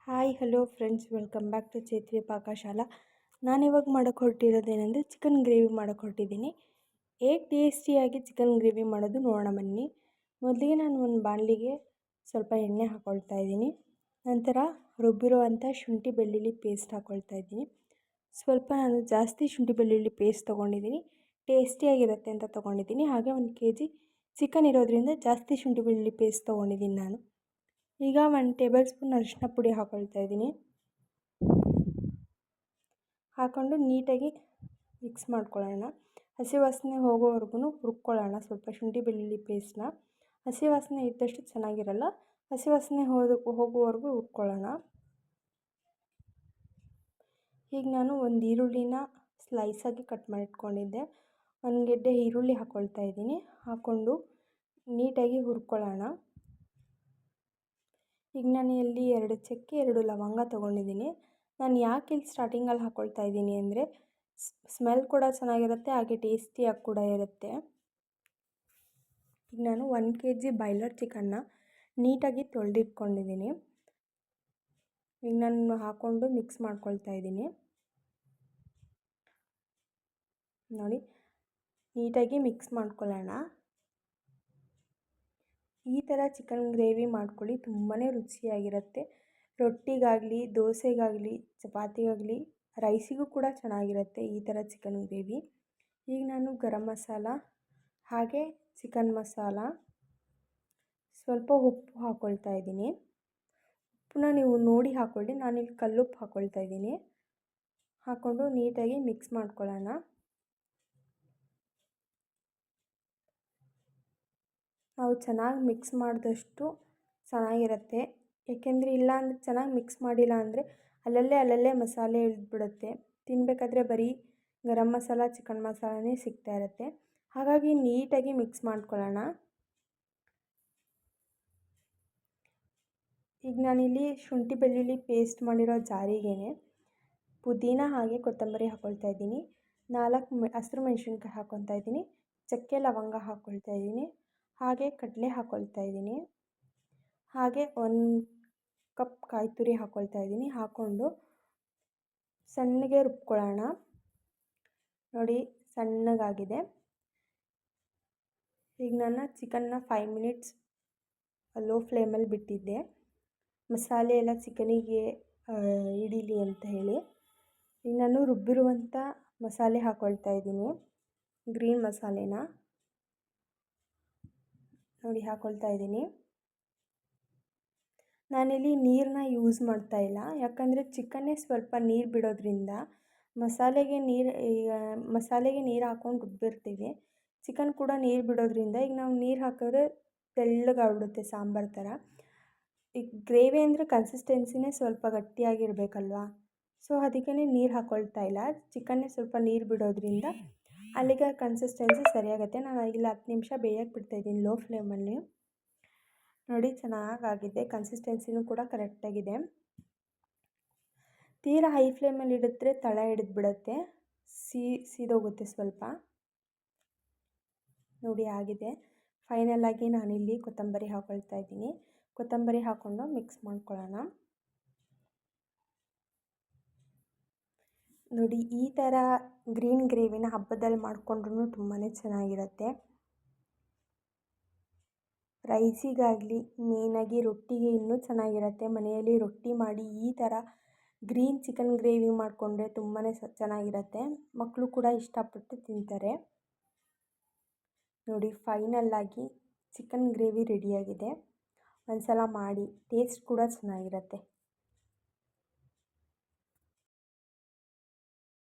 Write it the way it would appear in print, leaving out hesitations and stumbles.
Hi hello friends, welcome back to Chethvi Pakashala. ನಾನಿವಾಗ ಮಾಡೋಕ್ಕೆ ಹೊರಟಿರೋದೇನೆಂದರೆ chicken gravy ಮಾಡೋಕ್ಕೆ ಹೊರಟಿದ್ದೀನಿ. ಹೇಗೆ ಟೇಸ್ಟಿಯಾಗಿ ಚಿಕನ್ ಗ್ರೇವಿ ಮಾಡೋದು ನೋಡೋಣ ಬನ್ನಿ. ಮೊದಲಿಗೆ ನಾನು ಒಂದು ಬಾಣಲಿಗೆ ಸ್ವಲ್ಪ ಎಣ್ಣೆ ಹಾಕ್ಕೊಳ್ತಾ ಇದ್ದೀನಿ. ನಂತರ ರುಬ್ಬಿರುವಂಥ ಶುಂಠಿ ಬೆಳ್ಳುಳ್ಳಿ ಪೇಸ್ಟ್ ಹಾಕ್ಕೊಳ್ತಾ ಇದ್ದೀನಿ. ಸ್ವಲ್ಪ ನಾನು ಜಾಸ್ತಿ ಶುಂಠಿ ಬೆಳ್ಳುಳ್ಳಿ ಪೇಸ್ಟ್ ತೊಗೊಂಡಿದ್ದೀನಿ, ಟೇಸ್ಟಿಯಾಗಿರುತ್ತೆ ಅಂತ ತೊಗೊಂಡಿದ್ದೀನಿ. ಹಾಗೆ 1 kg ಚಿಕನ್ ಇರೋದ್ರಿಂದ ಜಾಸ್ತಿ ಶುಂಠಿ ಬೆಳ್ಳುಳ್ಳಿ ಪೇಸ್ಟ್ ತೊಗೊಂಡಿದ್ದೀನಿ ನಾನು. ಈಗ 1 ಟೇಬಲ್ ಸ್ಪೂನ್ ಅರಿಶಿನ ಪುಡಿ ಹಾಕ್ಕೊಳ್ತಾ ಇದ್ದೀನಿ. ಹಾಕ್ಕೊಂಡು ನೀಟಾಗಿ ಮಿಕ್ಸ್ ಮಾಡ್ಕೊಳ್ಳೋಣ. ಹಸಿ ವಾಸನೆ ಹೋಗೋವರೆಗೂ ಹುರ್ಕೊಳ್ಳೋಣ. ಸ್ವಲ್ಪ ಶುಂಠಿ ಬೆಳ್ಳುಳ್ಳಿ ಪೇಸ್ಟ್ನ ಹಸಿ ವಾಸನೆ ಇದ್ದಷ್ಟು ಚೆನ್ನಾಗಿರಲ್ಲ, ಹಸಿ ವಾಸನೆ ಹೋಗುವವರೆಗೂ ಹುರ್ಕೊಳ್ಳೋಣ. ಈಗ ನಾನು ಒಂದು ಈರುಳ್ಳಿನ ಸ್ಲೈಸಾಗಿ ಕಟ್ ಮಾಡಿಟ್ಕೊಂಡಿದ್ದೆ, 1 ಗೆಡ್ಡೆ ಈರುಳ್ಳಿ ಹಾಕ್ಕೊಳ್ತಾ ಇದ್ದೀನಿ. ಹಾಕ್ಕೊಂಡು ನೀಟಾಗಿ ಹುರ್ಕೊಳ್ಳೋಣ. ಈಗ ನಾನು ಇಲ್ಲಿ 2 ಚಕ್ಕೆ 2 ಲವಂಗ ತೊಗೊಂಡಿದ್ದೀನಿ. ನಾನು ಯಾಕೆ ಇಲ್ಲಿ ಸ್ಟಾರ್ಟಿಂಗಲ್ಲಿ ಹಾಕ್ಕೊಳ್ತಾ ಇದ್ದೀನಿ ಅಂದರೆ ಸ್ಮೆಲ್ ಕೂಡ ಚೆನ್ನಾಗಿರುತ್ತೆ, ಹಾಗೆ ಟೇಸ್ಟಿಯಾಗಿ ಕೂಡ ಇರುತ್ತೆ. ಈಗ ನಾನು 1 kg ಬಾಯ್ಲರ್ ಚಿಕನ್ನ ನೀಟಾಗಿ ತೊಳೆದಿಟ್ಕೊಂಡಿದ್ದೀನಿ. ಈಗ ನಾನು ಹಾಕ್ಕೊಂಡು ಮಿಕ್ಸ್ ಮಾಡ್ಕೊಳ್ತಾ ಇದ್ದೀನಿ. ನೋಡಿ, ನೀಟಾಗಿ ಮಿಕ್ಸ್ ಮಾಡ್ಕೊಳ್ಳೋಣ. ಈ ಥರ ಚಿಕನ್ ಗ್ರೇವಿ ಮಾಡ್ಕೊಳ್ಳಿ, ತುಂಬಾ ರುಚಿಯಾಗಿರುತ್ತೆ. ರೊಟ್ಟಿಗಾಗಲಿ, ದೋಸೆಗಾಗಲಿ, ಚಪಾತಿಗಾಗಲಿ, ರೈಸಿಗೂ ಕೂಡ ಚೆನ್ನಾಗಿರುತ್ತೆ ಈ ಥರ ಚಿಕನ್ ಗ್ರೇವಿ. ಈಗ ನಾನು ಗರಂ ಮಸಾಲ ಹಾಗೆ ಚಿಕನ್ ಮಸಾಲ, ಸ್ವಲ್ಪ ಉಪ್ಪು ಹಾಕ್ಕೊಳ್ತಾ ಇದ್ದೀನಿ. ಉಪ್ಪನ್ನ ನೀವು ನೋಡಿ ಹಾಕ್ಕೊಳ್ಳಿ, ನಾನಿಲ್ಲಿ ಕಲ್ಲುಪ್ಪು ಹಾಕ್ಕೊಳ್ತಾ ಇದ್ದೀನಿ. ಹಾಕ್ಕೊಂಡು ನೀಟಾಗಿ ಮಿಕ್ಸ್ ಮಾಡ್ಕೊಳ್ಳೋಣ. ನಾವು ಚೆನ್ನಾಗಿ ಮಿಕ್ಸ್ ಮಾಡಿದಷ್ಟು ಚೆನ್ನಾಗಿರುತ್ತೆ. ಏಕೆಂದರೆ ಇಲ್ಲಾಂದರೆ ಚೆನ್ನಾಗಿ ಮಿಕ್ಸ್ ಮಾಡಿಲ್ಲ ಅಂದರೆ ಅಲ್ಲಲ್ಲೇ ಮಸಾಲೆ ಇಳಿದ್ಬಿಡುತ್ತೆ. ತಿನ್ನಬೇಕಾದ್ರೆ ಬರೀ ಗರಂ ಮಸಾಲ ಚಿಕನ್ ಮಸಾಲನೇ ಸಿಗ್ತಾ ಇರುತ್ತೆ. ಹಾಗಾಗಿ ನೀಟಾಗಿ ಮಿಕ್ಸ್ ಮಾಡ್ಕೊಳ್ಳೋಣ. ಈಗ ನಾನಿಲ್ಲಿ ಶುಂಠಿ ಬೆಳ್ಳುಳ್ಳಿ ಪೇಸ್ಟ್ ಮಾಡಿರೋ ಜಾರಿಗೇ ಪುದೀನ ಹಾಗೆ ಕೊತ್ತಂಬರಿ ಹಾಕ್ಕೊಳ್ತಾ ಇದ್ದೀನಿ. 4 ಹಸಿರು ಮೆಣಸಿನ್ಕಾಯಿ ಹಾಕ್ಕೊಳ್ತಾ ಇದ್ದೀನಿ. ಚಕ್ಕೆ ಲವಂಗ ಹಾಕ್ಕೊಳ್ತಾ ಇದ್ದೀನಿ. ಹಾಗೆ ಕಡಲೆ ಹಾಕ್ಕೊಳ್ತಾ ಇದ್ದೀನಿ. ಹಾಗೆ 1 ಕಪ್ ಕಾಯಿ ತುರಿ ಹಾಕ್ಕೊಳ್ತಾ ಇದ್ದೀನಿ. ಹಾಕ್ಕೊಂಡು ಸಣ್ಣಗೆ ರುಬ್ಕೊಳ್ಳೋಣ. ನೋಡಿ, ಸಣ್ಣಗಾಗಿದೆ. ಈಗ ನಾನು ಚಿಕನ್ನ 5 ಮಿನಿಟ್ಸ್ ಲೋ ಫ್ಲೇಮಲ್ಲಿ ಬಿಟ್ಟಿದ್ದೆ, ಮಸಾಲೆ ಎಲ್ಲ ಚಿಕನಿಗೆ ಹಿಡೀಲಿ ಅಂತ ಹೇಳಿ. ಈಗ ನಾನು ರುಬ್ಬಿರುವಂಥ ಮಸಾಲೆ ಹಾಕ್ಕೊಳ್ತಾ ಇದ್ದೀನಿ, ಗ್ರೀನ್ ಮಸಾಲೆನ ನೋಡಿ ಹಾಕ್ಕೊಳ್ತಾ ಇದ್ದೀನಿ. ನಾನಿಲ್ಲಿ ನೀರನ್ನ ಯೂಸ್ ಮಾಡ್ತಾ ಇಲ್ಲ, ಯಾಕಂದರೆ ಚಿಕನ್ನೇ ಸ್ವಲ್ಪ ನೀರು ಬಿಡೋದ್ರಿಂದ ಮಸಾಲೆಗೆ ನೀರು ಹಾಕ್ಕೊಂಡು ರುಬ್ಬಿರ್ತೀವಿ. ಚಿಕನ್ ಕೂಡ ನೀರು ಬಿಡೋದ್ರಿಂದ ಈಗ ನಾವು ನೀರು ಹಾಕಿದ್ರೆ ತೆಳ್ಳಗಾಗ್ಬಿಡುತ್ತೆ ಸಾಂಬಾರು ಥರ. ಈಗ ಗ್ರೇವಿ ಅಂದರೆ ಕನ್ಸಿಸ್ಟೆನ್ಸಿನೇ ಸ್ವಲ್ಪ ಗಟ್ಟಿಯಾಗಿರಬೇಕಲ್ವಾ, ಸೊ ಅದಕ್ಕೇ ನೀರು ಹಾಕ್ಕೊಳ್ತಾ ಇಲ್ಲ. ಚಿಕನ್ನೇ ಸ್ವಲ್ಪ ನೀರು ಬಿಡೋದ್ರಿಂದ ಅಲ್ಲಿಗೆ ಕನ್ಸಿಸ್ಟೆನ್ಸಿ ಸರಿಯಾಗುತ್ತೆ. ನಾನು ಇಲ್ಲಿ 10 ನಿಮಿಷ ಬೇಯಕ್ಕೆ ಬಿಡ್ತಾಯಿದ್ದೀನಿ ಲೋ ಫ್ಲೇಮಲ್ಲಿ. ನೋಡಿ, ಚೆನ್ನಾಗಾಗಿದೆ, ಕನ್ಸಿಸ್ಟೆನ್ಸಿನೂ ಕೂಡ ಕರೆಕ್ಟಾಗಿದೆ. ತೀರಾ ಹೈ ಫ್ಲೇಮಲ್ಲಿ ಇಡಿದ್ರೆ ತಳ ಹಿಡಿದ್ಬಿಡುತ್ತೆ, ಸೀದೋಗುತ್ತೆ ಸ್ವಲ್ಪ. ನೋಡಿ ಆಗಿದೆ. ಫೈನಲಾಗಿ ನಾನಿಲ್ಲಿ ಕೊತ್ತಂಬರಿ ಹಾಕ್ಕೊಳ್ತಾ ಇದ್ದೀನಿ. ಕೊತ್ತಂಬರಿ ಹಾಕ್ಕೊಂಡು ಮಿಕ್ಸ್ ಮಾಡ್ಕೊಳ್ಳೋಣ. ನೋಡಿ, ಈ ಥರ ಗ್ರೀನ್ ಗ್ರೇವಿನ ಹಬ್ಬದಲ್ಲಿ ಮಾಡಿಕೊಂಡ್ರೂ ತುಂಬಾ ಚೆನ್ನಾಗಿರುತ್ತೆ. ರೈಸಿಗಾಗಲಿ, ಮೇಯ್ನಾಗಿ ರೊಟ್ಟಿಗೆ ಇನ್ನೂ ಚೆನ್ನಾಗಿರುತ್ತೆ. ಮನೆಯಲ್ಲಿ ರೊಟ್ಟಿ ಮಾಡಿ ಈ ಥರ ಗ್ರೀನ್ ಚಿಕನ್ ಗ್ರೇವಿ ಮಾಡಿಕೊಂಡ್ರೆ ತುಂಬಾ ಚೆನ್ನಾಗಿರುತ್ತೆ. ಮಕ್ಕಳು ಕೂಡ ಇಷ್ಟಪಟ್ಟು ತಿಂತಾರೆ. ನೋಡಿ, ಫೈನಲ್ಲಾಗಿ ಚಿಕನ್ ಗ್ರೇವಿ ರೆಡಿಯಾಗಿದೆ. ಒಂದು ಸಲ ಮಾಡಿ, ಟೇಸ್ಟ್ ಕೂಡ ಚೆನ್ನಾಗಿರುತ್ತೆ.